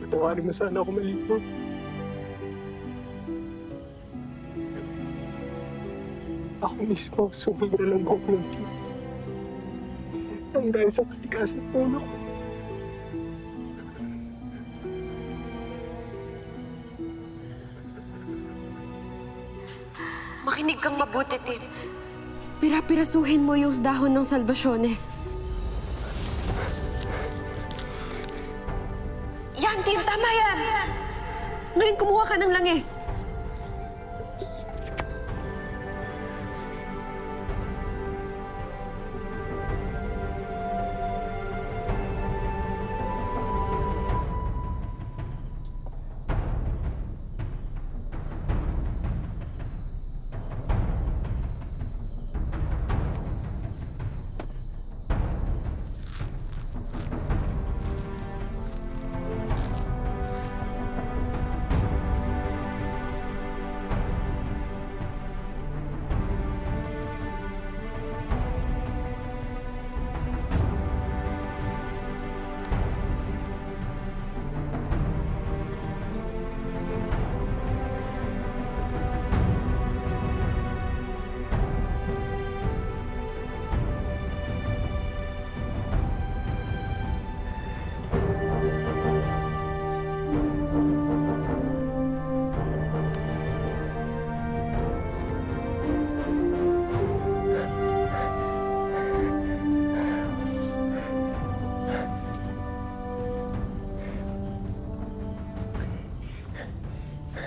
Patawarin mo sana ako malito. Ako mismo sumira lang ako ng tiyo. Ang dahil sa katikas ng ulo ko. Makinig kang mabuti, Tim. Pira-pirasuhin mo yung dahon ng salbasyones. Yan, Tim! Tama yan! Ngayon, kumuha ka ng langis.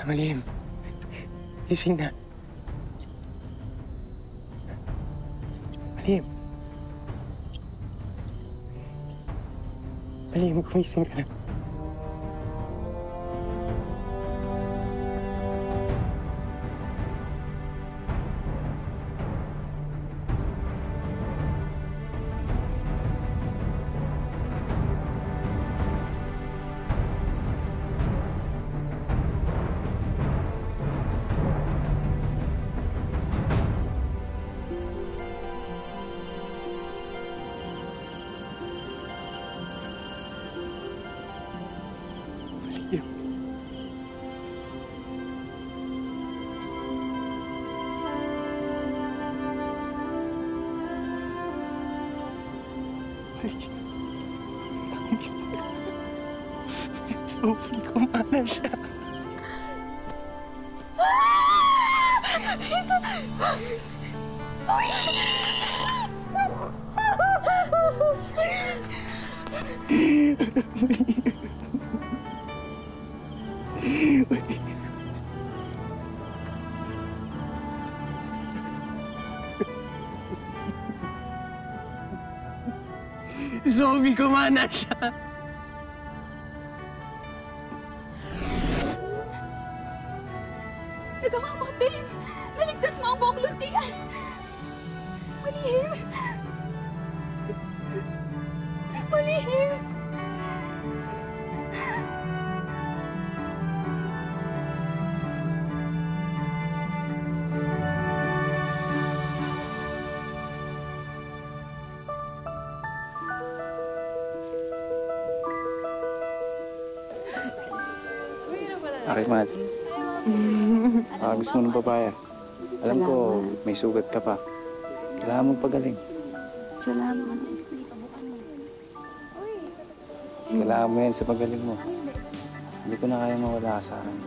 Malim, gising na. Malim. Malim, gumising ka na. Sophie, kumana siya. Sophie, kumana siya. Nagawa mo, Tim! Naligtas mo ang buong luntian! Malihim! Malihim! Bakit, Mahal? Gusto mo ng papaya. Alam ko, may sugat ka pa. Kailangan mong pagaling. Salamat. Kailangan mo yan sa pagaling mo. Hindi ko na kaya mawala ka sa akin.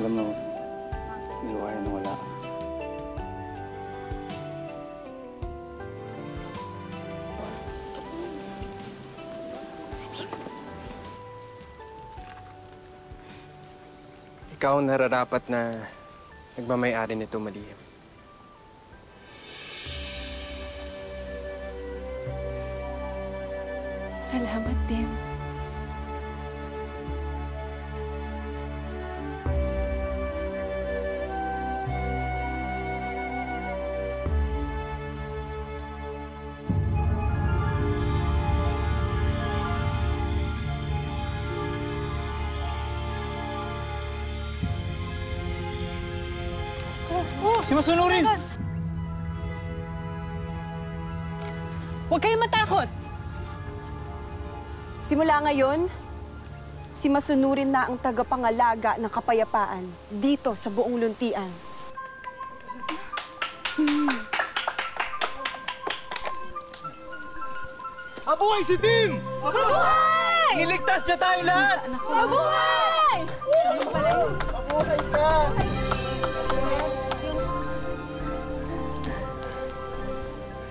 Alam mo, hindi ko kaya nang wala ka. Si Tim. Ikaw ang nararapat na nagmamay-ari nito, Malihim. Salamat, Tim. Si Masunurin! Huwag kayong matakot! Simula ngayon, si Masunurin na ang tagapangalaga ng kapayapaan dito sa buong luntian. Mabuhay si Tim! Mabuhay! Niligtas niya tayo lahat! Mabuhay! Mabuhay ka!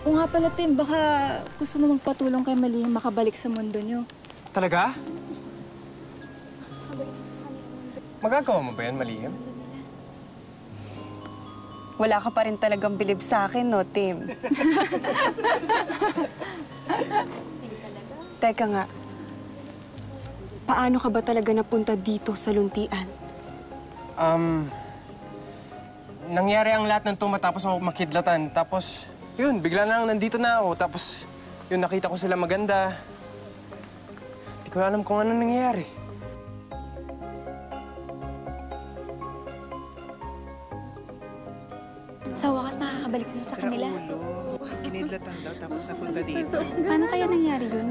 O nga pala, Tim, baka gusto mo magpatulong kay Malihim makabalik sa mundo niyo. Talaga? Magagawa mo ba yan, Malihim? Wala ka pa rin talagang bilib sa akin, no, Tim? Teka nga, paano ka ba talaga napunta dito sa luntian? Nangyari ang lahat ng to matapos ako makidlatan. Tapos, yun, bigla na lang nandito na ako. Tapos, yun, nakita ko sila maganda. Hindi ko alam kung ano nangyayari. Sa wakas, makakabalik na sa kanila. Kinidlatan daw tapos napunta dito. Paano kaya nangyari yun?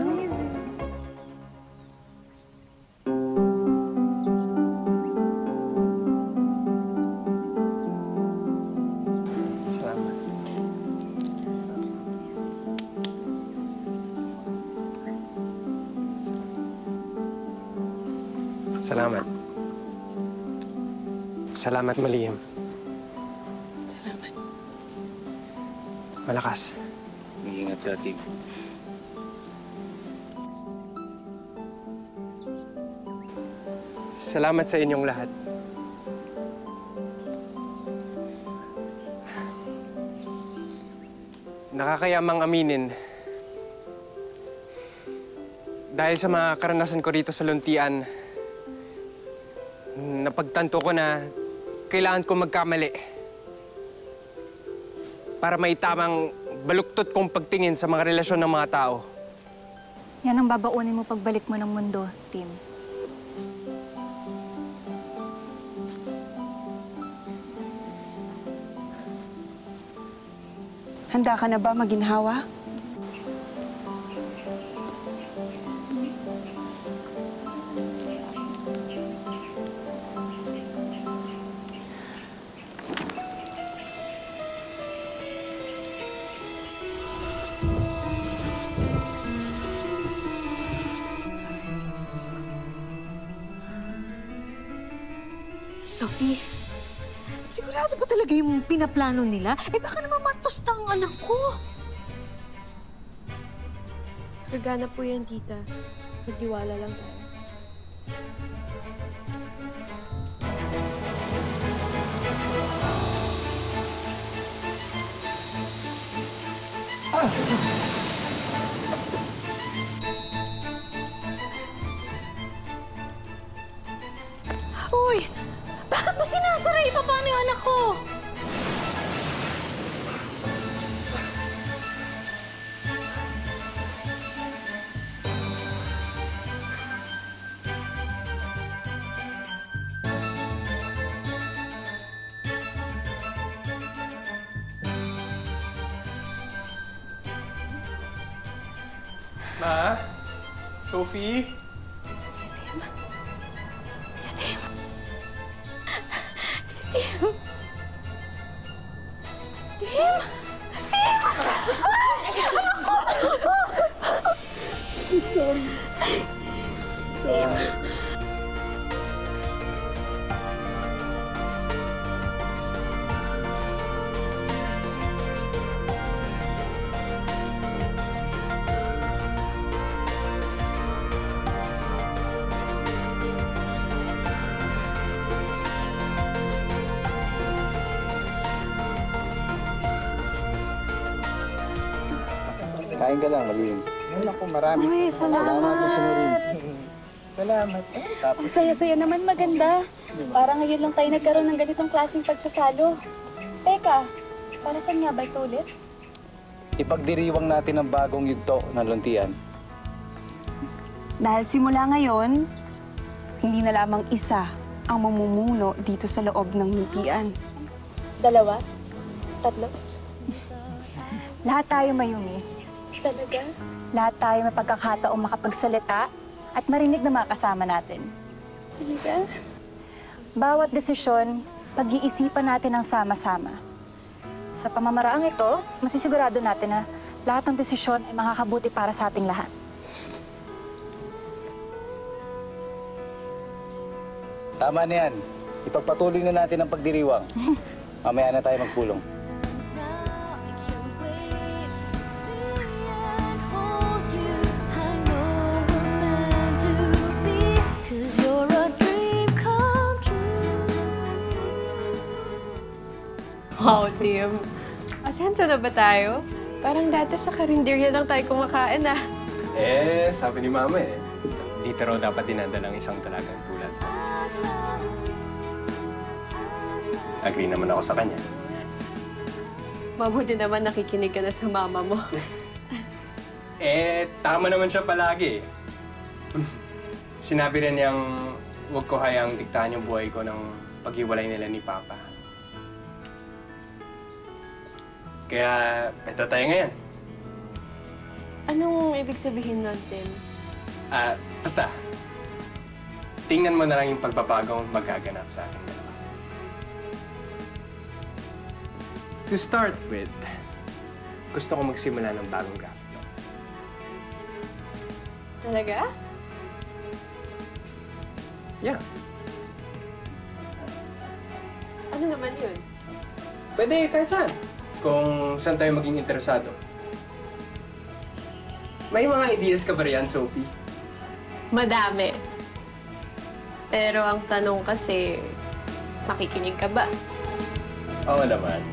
Salamat. Salamat. Salamat, Malihim. Salamat. Malakas. Mag-ingat ka, Tim. Salamat sa inyong lahat. Nakakayamang aminin. Dahil sa mga karanasan ko rito sa luntian, napagtanto ko na kailangan ko magkamali para maitamang baluktot kong pagtingin sa mga relasyon ng mga tao. Yan ang babaunin mo pagbalik mo ng mundo, Tim. Handa ka na ba maginhawa? Sophie, sigurado ba talaga yung pinaplano nila? Eh baka naman matosta ang anak ko. Nagana po yan, tita. Magdiwala lang tayo. Uy! Bakit mo sinasara? Paano yung anak ko? Ma? Sophie? Si Tim. Si Tim. Si Tim. Tim! Tim! Ay! Anak ko! Sorry. Tim! Kumain ka lang, Malim. Yun ako, maraming Uy, salamat. Salamat. Tapos, Ang saya-saya naman, maganda. Parang ngayon lang tayo nagkaroon ng ganitong klaseng pagsasalo. Teka, para saan nga ba ito ulit? Ipagdiriwang natin ang bagong yugto ng luntian. Dahil simula ngayon, hindi na lamang isa ang mamumuno dito sa loob ng luntian. 2? 3? Lahat tayo, Mayumi. Talaga? Lahat tayo may pagkakataong makapagsalita at marinig ng mga kasama natin. Talaga? Bawat desisyon, pag-iisipan natin ng sama-sama. Sa pamamaraang ito, masisigurado natin na lahat ng desisyon ay makakabuti para sa ating lahat. Tama na yan. Ipagpatuloy na natin ang pagdiriwang. Mamaya na tayo magpulong. Wow, Tim. Asenso na ba tayo? Parang dati sa karinderya lang tayo kumakain ah. Sabi ni Mama dito raw dapat dinadala ng isang dalagang tulad. Agree naman ako sa kanya. Mabuti naman nakikinig ka na sa mama mo. Tama naman siya palagi. Sinabi rin niyang huwag ko hayang diktahan yung buhay ko ng paghiwalay nila ni Papa. Kaya, eto tayo ngayon. Anong ibig sabihin nun, Tim? Basta, tingnan mo na lang yung pagbabagong magaganap sa ating dalawa. To start with, gusto ko magsimula ng bagong graphic. Talaga? Yeah. Ano naman yun? Pwede kahit saan. Kung saan tayo maging interesado. May mga ideas ka ba riyan, Sophie? Madami. Pero ang tanong kasi, makikinig ka ba? Oo naman.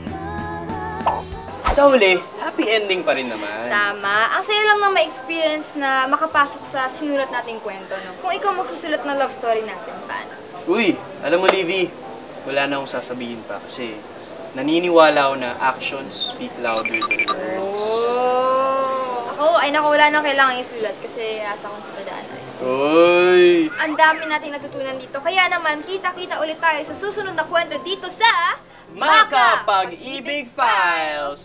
Sa huli, happy ending pa rin naman. Tama. Ang saya lang na ma-experience na makapasok sa sinulat nating kwento, no? Kung ikaw magsusulat ng love story natin, paano? Uy, alam mo, Livy, wala na akong sasabihin pa kasi naniniwala ako na actions speak louder than words. Ako, ay naku, wala nang kailangan isulat kasi asa ko sa padaanan. Uy! Ang dami natin natutunan dito. Kaya naman, kita-kita ulit tayo sa susunod na kwento dito sa... Makapag-ibig Files!